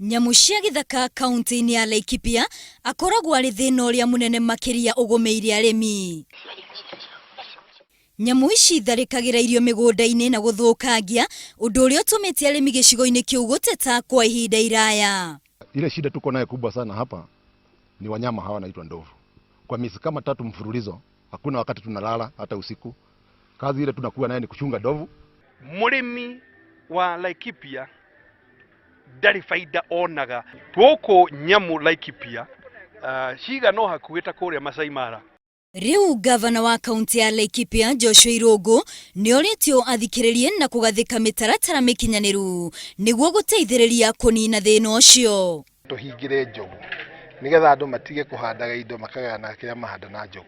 Nyamu cia githaka kaunti-inĩ ya Laikipia akoragwo arĩ thĩna ũrĩa mũnene makĩria ũgũmĩire arĩmi. Nyamu ici itharĩkagĩra irio mĩgũnda-inĩ na gũthũkangia, ũndũ ũrĩa ũtũmĩte arĩmi gĩcigo-inĩ kĩu gũteta kwa ihinda iraya. Ile shida tuko nayo kubwa sana hapa ni wanyama hawa wanaitwa ndovu. Kwa miezi kama 3 mfululizo hakuna wakati tunalala hata usiku. Kazi ile tunakuwa nayo ni kuchunga ndovu. Murimi wa Laikipia ndari faida onaga twoko nyamu Laikipia ciga no hakuhĩta kũrĩa Masai Mara. Riu gavana wa kaunti ya Laikipia Joshua Irungu nĩoretio athikĩrĩrie na kũgathĩka mĩtaratara mĩkinyanĩru nĩguo gũteithĩrĩria kũnina thĩna ũcio. Tuhingire njogu nigetha andũ matige kũhandaga indo makagana kĩrĩa mahanda na njogu.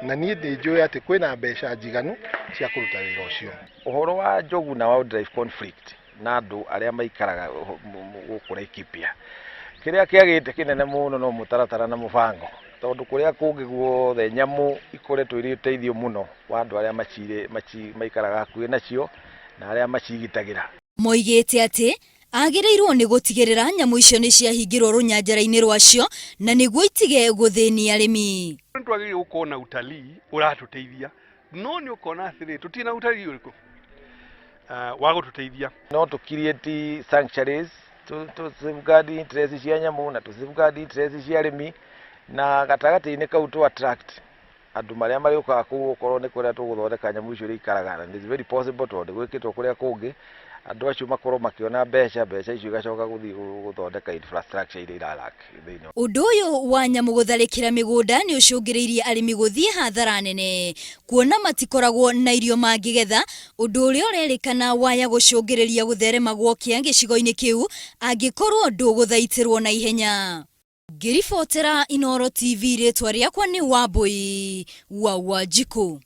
Na niĩ ndĩnjũĩ atĩ kwĩna mbeca njiganu cia kũruta wĩra ũcio. Ũhoro wa njogu na wildlife conflict na andũ arĩa maikaraga gũkũ Laikipia, kĩrĩa kĩagĩte kĩnene mũno no mũtaratara na mũbango, tondũ kũrĩa kũngĩ guothe nyamu ikoretwo irĩ ũteithio mũno wa andũ arĩa maikaraga hakuhĩ nacio na arĩa macigitagĩra. Moigĩte atĩ agĩrĩirwo nĩ gũtigĩrĩra nyamu icio nĩ ciahingĩrwo rũnyanjara-inĩ rwacio na nĩguo itige gũthĩnia arĩmi. Twagĩrĩirwo gũkorwo na utalii ũratũteithia, no nĩ ũkona atĩrĩ tũtirĩ utalii ũrĩkũ wa gũtũteithia. No to create sanctuaries to safeguard interest cia nyamu na to safeguard interest cia arĩmi, na gatagatĩ-inĩ kau to attract andũ marĩa marĩũkaga kũu okorwo nĩ kũrĩa tũgũthondeka nyamu icio ikaraga, and it's very possible tondũ gwĩkĩtwo kũrĩa kũngĩ andũ acio makorwo makĩona mbeca icio igacoka gũthiĩ gũthondeka infrastructure iria iralaki thĩinĩ. Ũndũ ũyũ wa nyamu gũtharĩkĩra mĩgũnda nĩ ũcũngĩrĩirie arĩmi gũthiĩ hathara nene, kuona matikoragwo na irio mangĩgetha, ũndũ ũrĩa ũrerĩkana waya gũcũngĩrĩria gũtherema gwokĩa gĩcigo-inĩ kĩu angĩkorwo ndũgũthaitĩrwo na ihenya. Ngĩribotera Inooro TV, rĩtwa rĩakwa nĩ Wambui wa Wanjikũ.